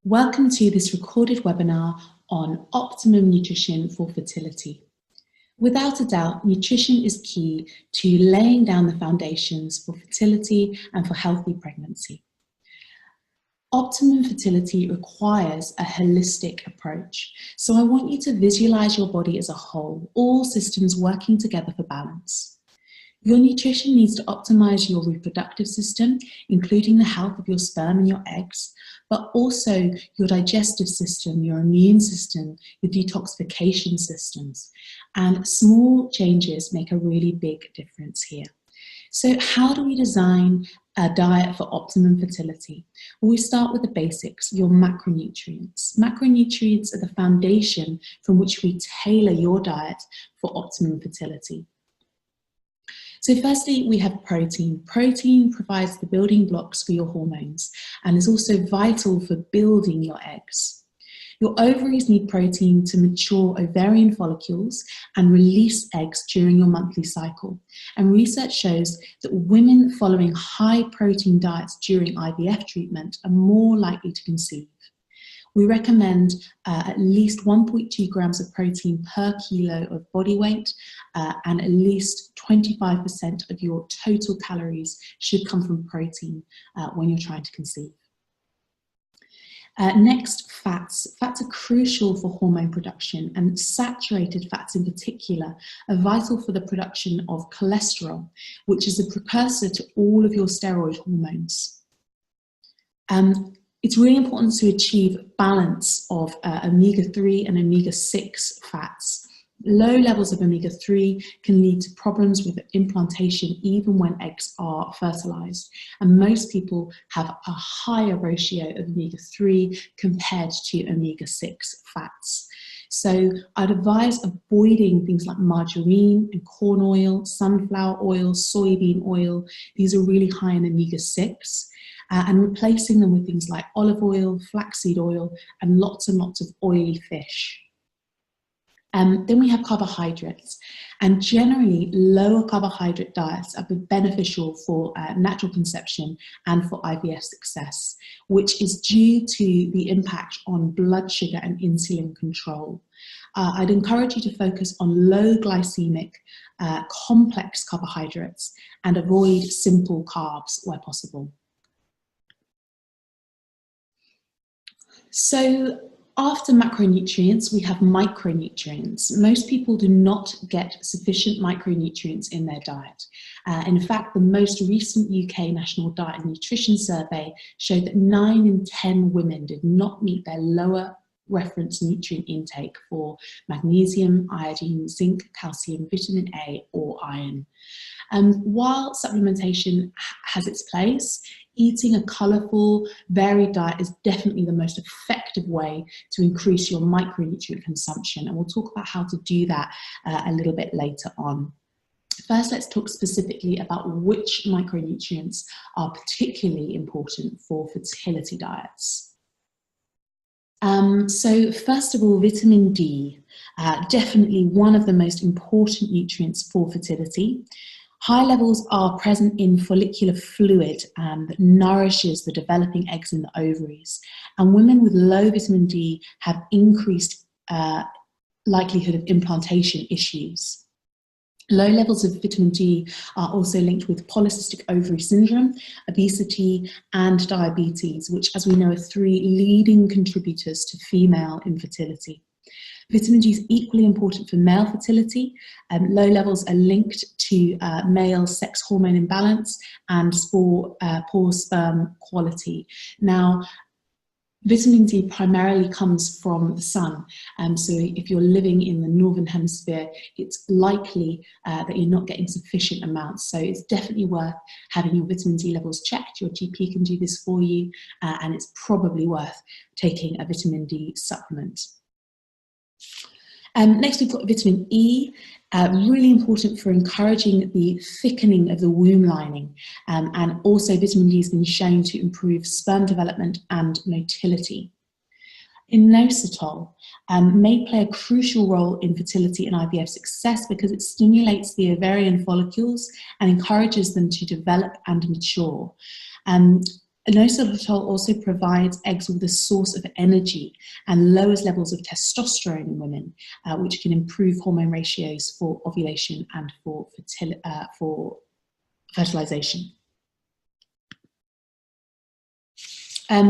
Welcome to this recorded webinar on optimum nutrition for fertility. Without a doubt, nutrition is key to laying down the foundations for fertility and for healthy pregnancy. Optimum fertility requires a holistic approach. So I want you to visualize your body as a whole, all systems working together for balance. Your nutrition needs to optimize your reproductive system, including the health of your sperm and your eggs, but also your digestive system, your immune system, your detoxification systems. And small changes make a really big difference here. So how do we design a diet for optimum fertility? Well, we start with the basics, your macronutrients. Macronutrients are the foundation from which we tailor your diet for optimum fertility. So firstly, we have protein. Protein provides the building blocks for your hormones and is also vital for building your eggs. Your ovaries need protein to mature ovarian follicles and release eggs during your monthly cycle. And research shows that women following high protein diets during IVF treatment are more likely to conceive. We recommend at least 1.2 grams of protein per kilo of body weight, and at least 25% of your total calories should come from protein when you're trying to conceive. Next, fats. Fats are crucial for hormone production, and saturated fats in particular are vital for the production of cholesterol, which is a precursor to all of your steroid hormones. It's really important to achieve balance of omega-3 and omega-6 fats. Low levels of omega-3 can lead to problems with implantation even when eggs are fertilized. And most people have a higher ratio of omega-3 compared to omega-6 fats. So I'd advise avoiding things like margarine and corn oil, sunflower oil, soybean oil. These are really high in omega-6. And replacing them with things like olive oil, flaxseed oil, and lots of oily fish. Then we have carbohydrates, and generally lower carbohydrate diets are beneficial for natural conception and for IVF success, which is due to the impact on blood sugar and insulin control. I'd encourage you to focus on low glycemic, complex carbohydrates and avoid simple carbs where possible. So after macronutrients, we have micronutrients. Most people do not get sufficient micronutrients in their diet. In fact, the most recent UK National Diet and Nutrition Survey showed that 9 in 10 women did not meet their lower reference nutrient intake for magnesium, iodine, zinc, calcium, vitamin A, or iron. While supplementation has its place, eating a colourful, varied diet is definitely the most effective way to increase your micronutrient consumption, and we'll talk about how to do that a little bit later on. First, let's talk specifically about which micronutrients are particularly important for fertility diets. So first of all, vitamin D, definitely one of the most important nutrients for fertility. High levels are present in follicular fluid that nourishes the developing eggs in the ovaries. And women with low vitamin D have increased likelihood of implantation issues. Low levels of vitamin D are also linked with polycystic ovary syndrome, obesity, and diabetes, which, as we know, are 3 leading contributors to female infertility. Vitamin D is equally important for male fertility. Low levels are linked to male sex hormone imbalance and poor sperm quality. Now, vitamin D primarily comes from the sun, so if you're living in the northern hemisphere, it's likely that you're not getting sufficient amounts. So it's definitely worth having your vitamin D levels checked. Your GP can do this for you, and it's probably worth taking a vitamin D supplement. Next, we've got vitamin E, really important for encouraging the thickening of the womb lining, and also vitamin D has been shown to improve sperm development and motility. Inositol may play a crucial role in fertility and IVF success because it stimulates the ovarian follicles and encourages them to develop and mature. Inositol also provides eggs with a source of energy and lowers levels of testosterone in women, which can improve hormone ratios for ovulation and for fertilization.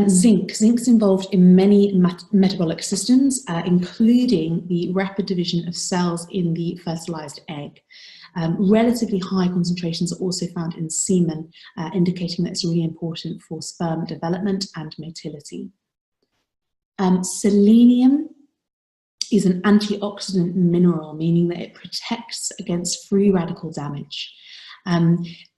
Zinc. Zinc's involved in many metabolic systems, including the rapid division of cells in the fertilized egg. Relatively high concentrations are also found in semen, indicating that it's really important for sperm development and motility. Selenium is an antioxidant mineral, meaning that it protects against free radical damage.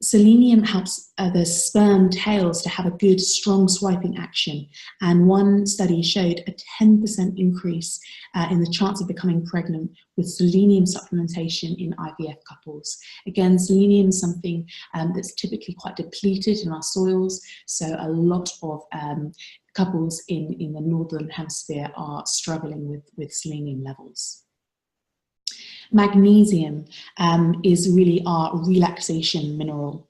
Selenium helps the sperm tails to have a good, strong swiping action, and one study showed a 10% increase in the chance of becoming pregnant with selenium supplementation in IVF couples. Again, selenium is something that's typically quite depleted in our soils, so a lot of couples in the Northern Hemisphere are struggling with selenium levels. Magnesium is really our relaxation mineral.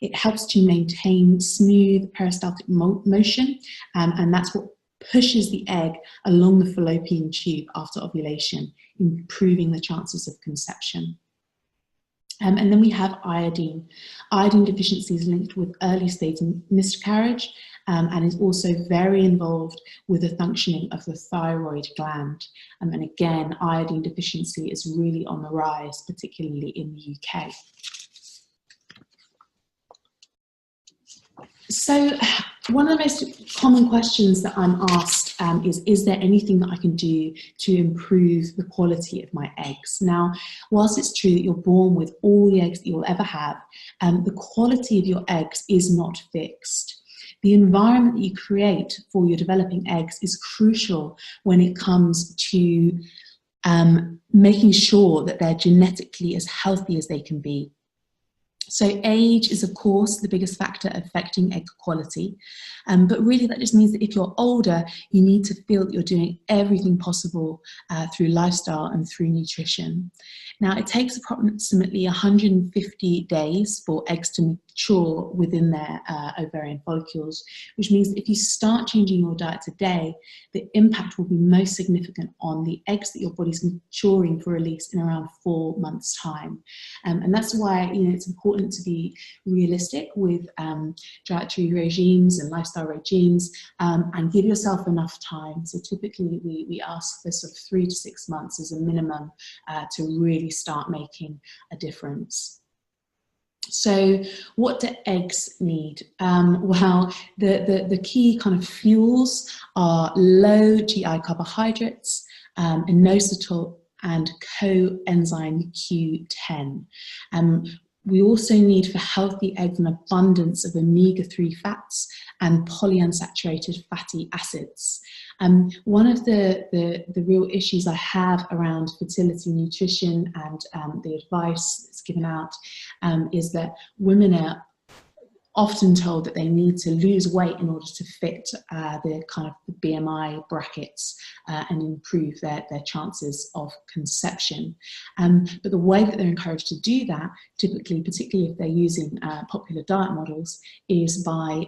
It helps to maintain smooth peristaltic motion, and that's what pushes the egg along the fallopian tube after ovulation, improving the chances of conception. And then we have iodine. Iodine deficiency is linked with early stage miscarriage and is also very involved with the functioning of the thyroid gland. And again, iodine deficiency is really on the rise, particularly in the UK. So one of the most common questions that I'm asked is there anything that I can do to improve the quality of my eggs? Now, whilst it's true that you're born with all the eggs that you'll ever have, the quality of your eggs is not fixed. The environment that you create for your developing eggs is crucial when it comes to making sure that they're genetically as healthy as they can be. So age is, of course, the biggest factor affecting egg quality, but really that just means that if you're older, you need to feel that you're doing everything possible through lifestyle and through nutrition. Now, it takes approximately 150 days for eggs to mature within their ovarian follicles, which means that if you start changing your diet today, the impact will be most significant on the eggs that your body's maturing for release in around 4 months' time. And that's why, you know, it's important to be realistic with dietary regimes and lifestyle regimes, and give yourself enough time. So typically we ask for sort of 3 to 6 months as a minimum to really start making a difference. So what do eggs need? Well, the key kind of fuels are low GI carbohydrates, inositol, and coenzyme Q10. We also need for healthy eggs an abundance of omega-3 fats and polyunsaturated fatty acids. One of the real issues I have around fertility nutrition and the advice that's given out is that women are often told that they need to lose weight in order to fit the kind of the BMI brackets and improve their chances of conception. But the way that they're encouraged to do that, typically, particularly if they're using popular diet models, is by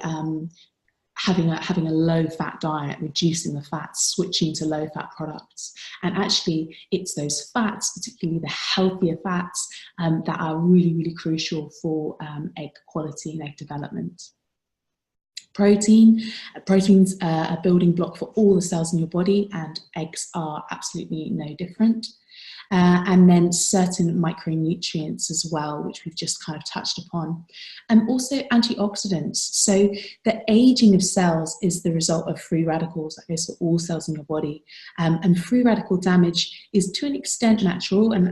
having a low-fat diet, reducing the fats, switching to low-fat products. And actually, it's those fats, particularly the healthier fats, that are really, really crucial for egg quality and egg development. Protein's a building block for all the cells in your body, and eggs are absolutely no different. And then certain micronutrients as well, which we've just kind of touched upon. And also antioxidants. So the aging of cells is the result of free radicals, that goes for all cells in your body. And free radical damage is to an extent natural and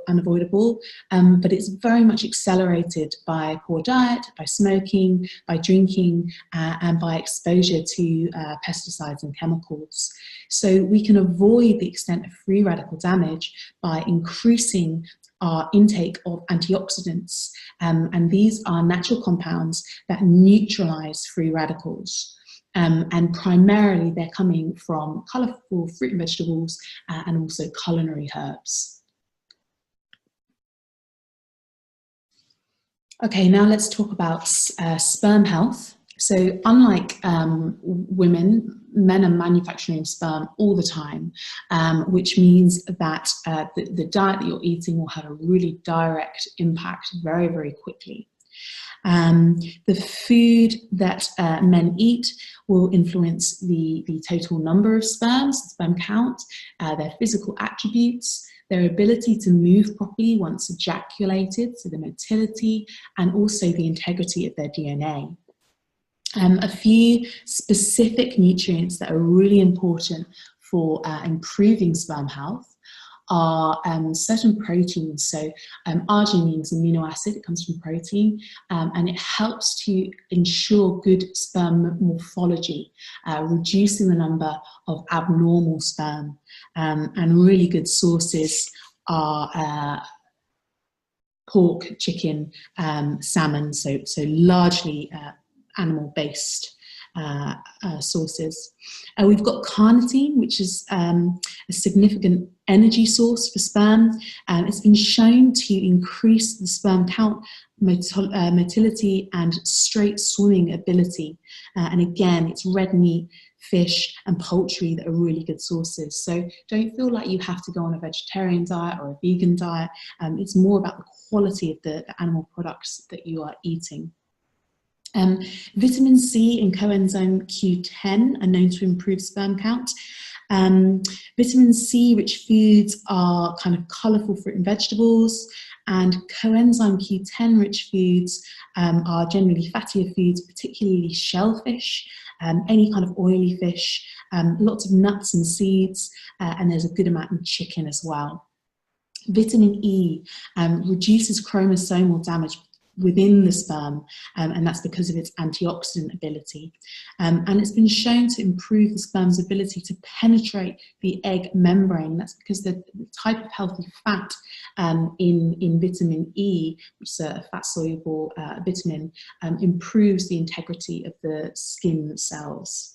unavoidable, but it's very much accelerated by poor diet, by smoking, by drinking, and by exposure to pesticides and chemicals. So we can avoid the extent of free radical damage by increasing our intake of antioxidants, and these are natural compounds that neutralize free radicals, and primarily they're coming from colourful fruit and vegetables and also culinary herbs. Okay, now let's talk about sperm health. So unlike women, men are manufacturing sperm all the time, which means that the diet that you're eating will have a really direct impact very, very quickly. The food that men eat will influence the total number of sperms, sperm count, their physical attributes, their ability to move properly once ejaculated, so the motility, and also the integrity of their DNA. A few specific nutrients that are really important for improving sperm health are certain proteins. So arginine means amino acid, it comes from protein, and it helps to ensure good sperm morphology, reducing the number of abnormal sperm. And really good sources are pork, chicken, salmon, so largely animal-based sources. We've got carnitine, which is a significant energy source for sperm. It's been shown to increase the sperm count, motility, and straight swimming ability. And again, it's red meat, fish, and poultry that are really good sources. So don't feel like you have to go on a vegetarian diet or a vegan diet. It's more about the quality of the animal products that you are eating. Vitamin C and coenzyme Q10 are known to improve sperm count. Vitamin C rich foods are kind of colourful fruit and vegetables, and coenzyme Q10 rich foods are generally fattier foods, particularly shellfish, any kind of oily fish, lots of nuts and seeds, and there's a good amount in chicken as well. Vitamin E reduces chromosomal damage within the sperm, and that's because of its antioxidant ability. And it's been shown to improve the sperm's ability to penetrate the egg membrane. That's because the type of healthy fat in vitamin E, which is a fat-soluble vitamin, improves the integrity of the skin cells.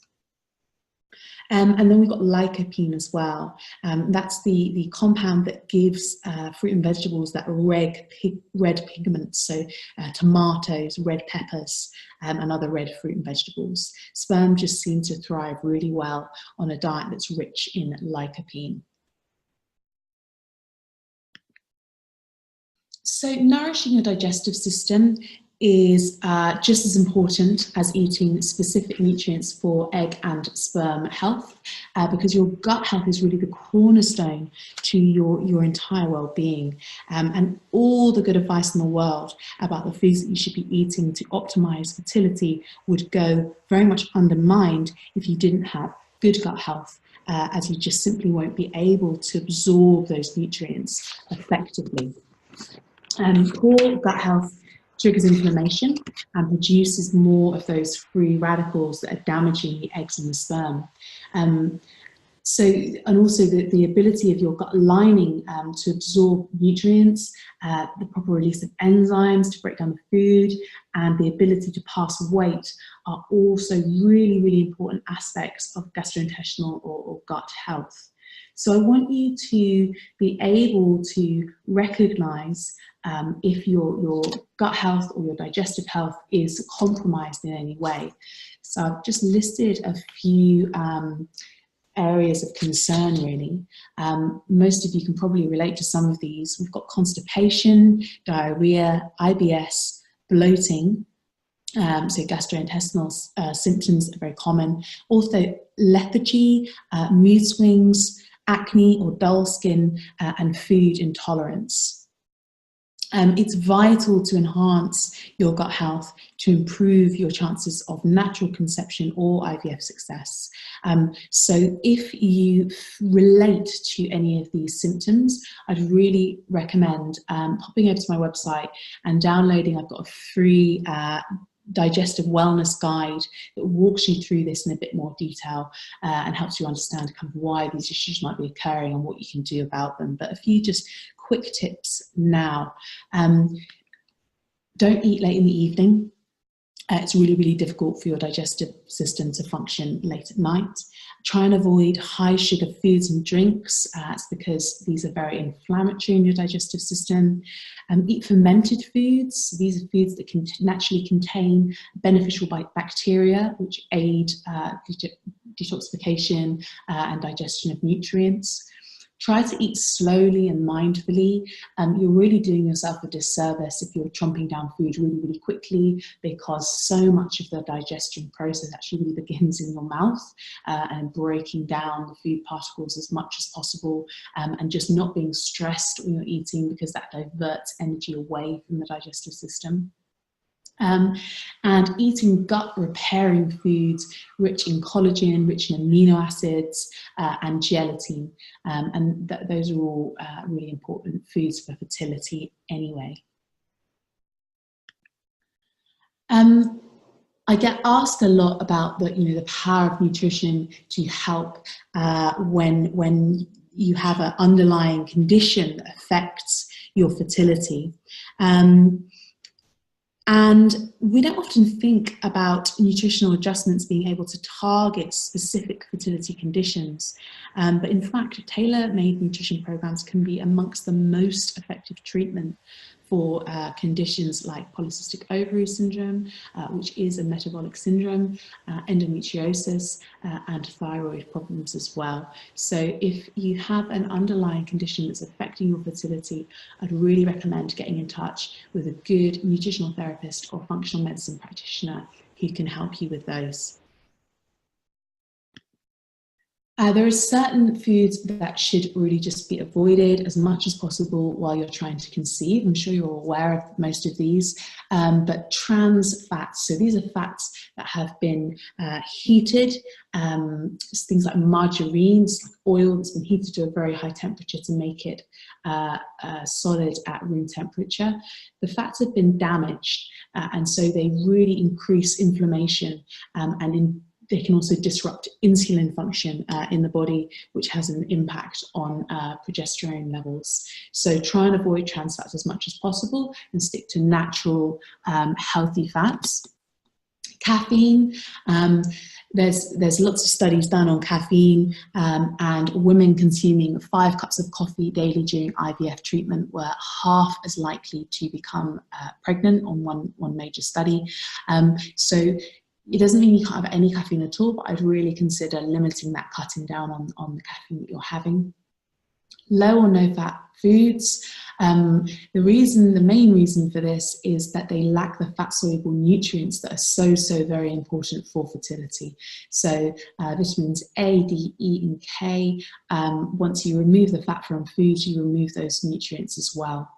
And then we've got lycopene as well. That's the compound that gives fruit and vegetables that red pigments, so tomatoes, red peppers, and other red fruit and vegetables. Sperm just seem to thrive really well on a diet that's rich in lycopene. So nourishing your digestive system is just as important as eating specific nutrients for egg and sperm health, because your gut health is really the cornerstone to your entire well-being. And all the good advice in the world about the foods that you should be eating to optimize fertility would go very much undermined if you didn't have good gut health, as you just simply won't be able to absorb those nutrients effectively. Poor gut health triggers inflammation and produces more of those free radicals that are damaging the eggs and the sperm. And also the ability of your gut lining to absorb nutrients, the proper release of enzymes to break down the food, and the ability to pass weight are also really, really important aspects of gastrointestinal or gut health. So I want you to be able to recognize if your gut health or your digestive health is compromised in any way. So I've just listed a few areas of concern, really. Most of you can probably relate to some of these. We've got constipation, diarrhea, IBS, bloating, so gastrointestinal symptoms are very common. Also lethargy, mood swings, acne or dull skin, and food intolerance. It's vital to enhance your gut health to improve your chances of natural conception or IVF success. So if you relate to any of these symptoms, I'd really recommend popping over to my website and downloading. I've got a free digestive wellness guide that walks you through this in a bit more detail and helps you understand kind of why these issues might be occurring and what you can do about them. But a few just quick tips now. Don't eat late in the evening. It's really, really difficult for your digestive system to function late at night. Try and avoid high sugar foods and drinks. It's because these are very inflammatory in your digestive system. Eat fermented foods. These are foods that can naturally contain beneficial bacteria, which aid detoxification and digestion of nutrients. Try to eat slowly and mindfully. You're really doing yourself a disservice if you're chomping down food really, really quickly, because so much of the digestion process actually really begins in your mouth, and breaking down the food particles as much as possible, and just not being stressed when you're eating, because that diverts energy away from the digestive system. And eating gut repairing foods rich in collagen, rich in amino acids, and gelatin. And those are all really important foods for fertility anyway. I get asked a lot about the power of nutrition to help when you have an underlying condition that affects your fertility. And we don't often think about nutritional adjustments being able to target specific fertility conditions. But in fact, tailor-made nutrition programs can be amongst the most effective treatment for conditions like polycystic ovary syndrome, which is a metabolic syndrome, endometriosis, and thyroid problems as well. So if you have an underlying condition that's affecting your fertility, I'd really recommend getting in touch with a good nutritional therapist or functional medicine practitioner who can help you with those. There are certain foods that should really just be avoided as much as possible while you're trying to conceive. I'm sure you're aware of most of these, but trans fats, so these are fats that have been heated, things like margarines, like oil that's been heated to a very high temperature to make it solid at room temperature. The fats have been damaged, and so they really increase inflammation, they can also disrupt insulin function in the body, which has an impact on progesterone levels. So try and avoid trans fats as much as possible and stick to natural, healthy fats. Caffeine, there's lots of studies done on caffeine, and women consuming 5 cups of coffee daily during IVF treatment were half as likely to become pregnant on one major study. So it doesn't mean you can't have any caffeine at all, but I'd really consider limiting that, cutting down on the caffeine that you're having. Low or no fat foods. The main reason for this is that they lack the fat soluble nutrients that are so very important for fertility. So vitamins A, D, E, and K. Once you remove the fat from foods, you remove those nutrients as well.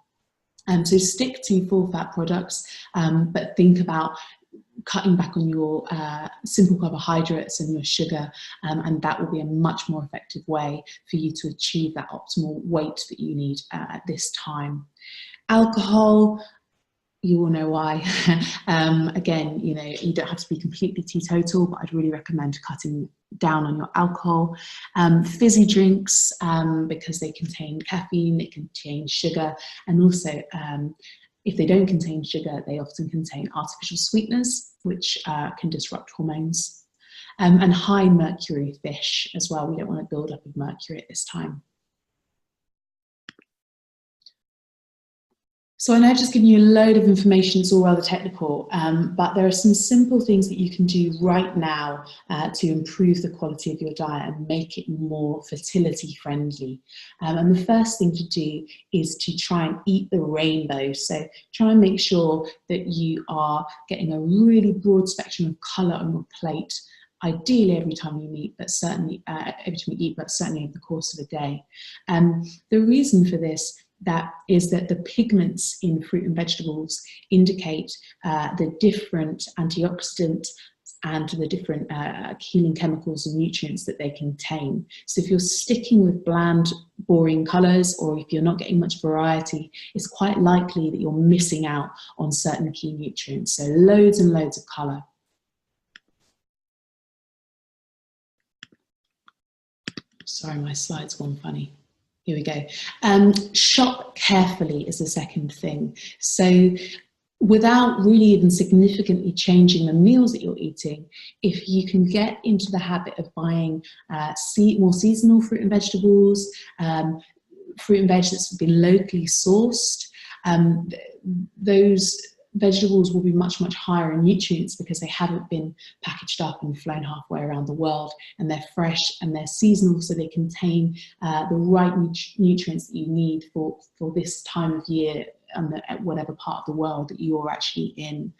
So stick to full fat products, but think about cutting back on your simple carbohydrates and your sugar, and that will be a much more effective way for you to achieve that optimal weight that you need at this time. Alcohol, you all know why. Again, you don't have to be completely teetotal, but I'd really recommend cutting down on your alcohol. Fizzy drinks, because they contain caffeine, they contain sugar, and also if they don't contain sugar, they often contain artificial sweeteners, which can disrupt hormones. And high mercury fish as well. We don't want to build up of mercury at this time. So I know I've just given you a load of information, it's all rather technical, but there are some simple things that you can do right now to improve the quality of your diet and make it more fertility friendly. And the first thing to do is to try and eat the rainbow. So try and make sure that you are getting a really broad spectrum of colour on your plate, ideally every time you eat, but certainly over the course of a day. The reason for this is that the pigments in fruit and vegetables indicate the different antioxidant and the different healing chemicals and nutrients that they contain. So if you're sticking with bland, boring colours, or if you're not getting much variety, it's quite likely that you're missing out on certain key nutrients. So loads and loads of colour. Sorry, my slide's gone funny. Here we go. Shop carefully is the second thing. So without really even significantly changing the meals that you're eating, if you can get into the habit of buying more seasonal fruit and vegetables, fruit and veg that's been locally sourced, those vegetables will be much, much higher in nutrients because they haven't been packaged up and flown halfway around the world, and they're fresh and they're seasonal, so they contain the right nutrients that you need for this time of year at whatever part of the world that you're actually in.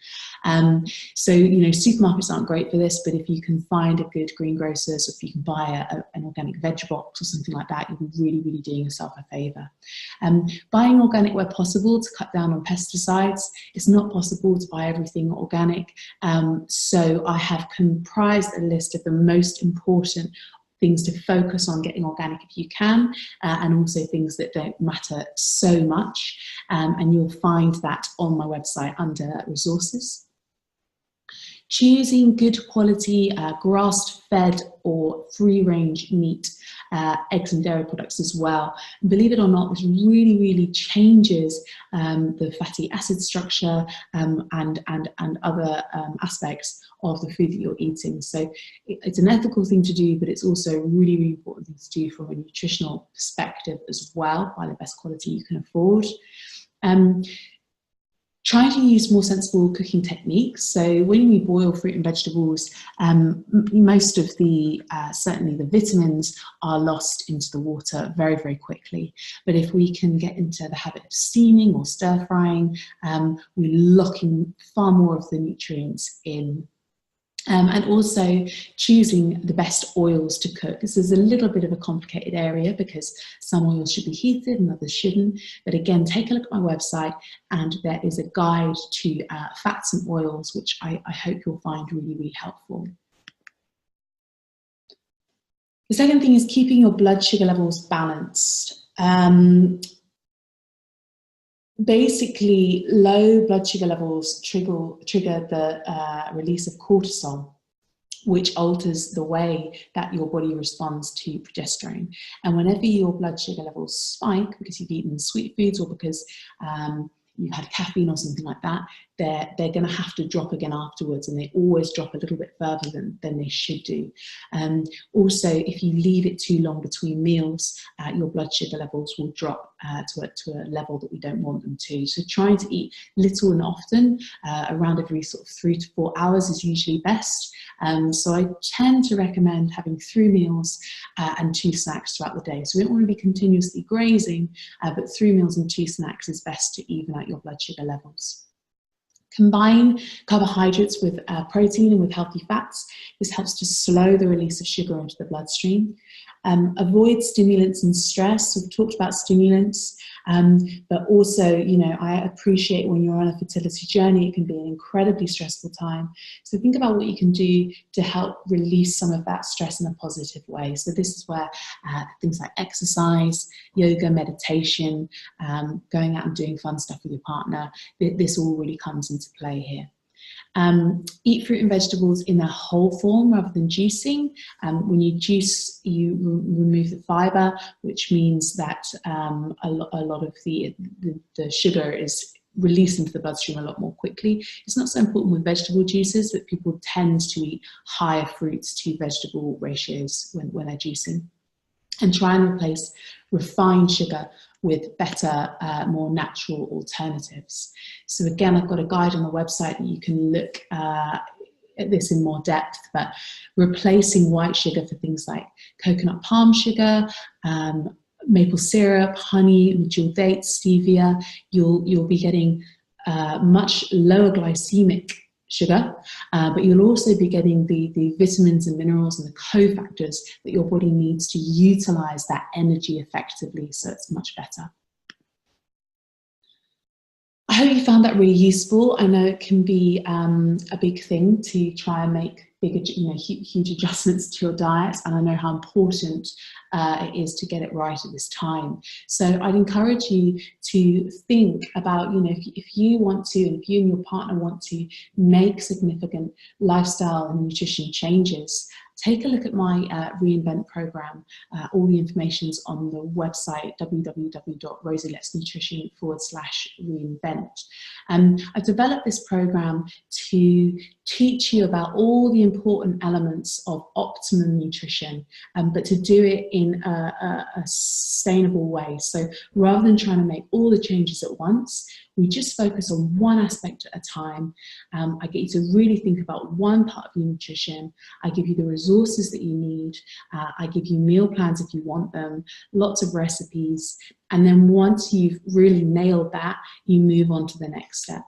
So, you know, supermarkets aren't great for this, but if you can find a good greengrocers, or if you can buy an organic veg box or something like that, you'll be really, really doing yourself a favour. Buying organic where possible to cut down on pesticides. It's not possible to buy everything organic, so I have comprised a list of the most important things to focus on getting organic if you can, and also things that don't matter so much, and you'll find that on my website under resources. Choosing good quality grass-fed or free-range meat, eggs and dairy products as well. And believe it or not, this really, really changes the fatty acid structure and other aspects of the food that you're eating. So it's an ethical thing to do, but it's also a really, really important thing to do from a nutritional perspective as well, by the best quality you can afford. Try to use more sensible cooking techniques. So when we boil fruit and vegetables, most of the, certainly the vitamins are lost into the water very, very quickly. But if we can get into the habit of steaming or stir frying, we're locking far more of the nutrients in. And also choosing the best oils to cook. This is a little bit of a complicated area because some oils should be heated and others shouldn't. But again, take a look at my website, and there is a guide to fats and oils, which I hope you'll find really, really helpful. The second thing is keeping your blood sugar levels balanced. Basically, low blood sugar levels trigger the release of cortisol, which alters the way that your body responds to progesterone. And whenever your blood sugar levels spike because you've eaten sweet foods or because you've had caffeine or something like that, they're going to have to drop again afterwards, and they always drop a little bit further than they should do. Also, if you leave it too long between meals, your blood sugar levels will drop to a level that we don't want them to. So trying to eat little and often, around every sort of 3 to 4 hours is usually best. So I tend to recommend having 3 meals and 2 snacks throughout the day. So we don't want to be continuously grazing, but 3 meals and 2 snacks is best to even out your blood sugar levels. Combine carbohydrates with protein and with healthy fats. This helps to slow the release of sugar into the bloodstream. Avoid stimulants and stress. We've talked about stimulants, but also, you know, I appreciate when you're on a fertility journey, it can be an incredibly stressful time. So think about what you can do to help release some of that stress in a positive way. So this is where things like exercise, yoga, meditation, going out and doing fun stuff with your partner, this all really comes into play here. Eat fruit and vegetables in their whole form rather than juicing. When you juice, you remove the fibre, which means that a lot of the sugar is released into the bloodstream a lot more quickly. It's not so important with vegetable juices, but people tend to eat higher fruits to vegetable ratios when they're juicing. And try and replace refined sugar with better, more natural alternatives. So again, I've got a guide on the website that you can look at this in more depth, but replacing white sugar for things like coconut palm sugar, maple syrup, honey, medjool dates, stevia, you'll be getting much lower glycemic sugar, but you'll also be getting the vitamins and minerals and the cofactors that your body needs to utilize that energy effectively, so it's much better. I hope you found that really useful. I know it can be a big thing to try and make big, huge adjustments to your diet, and I know how important it is to get it right at this time. So I'd encourage you to think about, if you want to, and if you and your partner want to make significant lifestyle and nutrition changes, take a look at my Reinvent program. All the information's on the website www.rosielettsnutrition.com/reinvent. I've developed this program to teach you about all the important elements of optimum nutrition, but to do it in a sustainable way. So rather than trying to make all the changes at once, we just focus on one aspect at a time. I get you to really think about one part of your nutrition. I give you the resources that you need. I give you meal plans if you want them, lots of recipes. And then once you've really nailed that, you move on to the next step.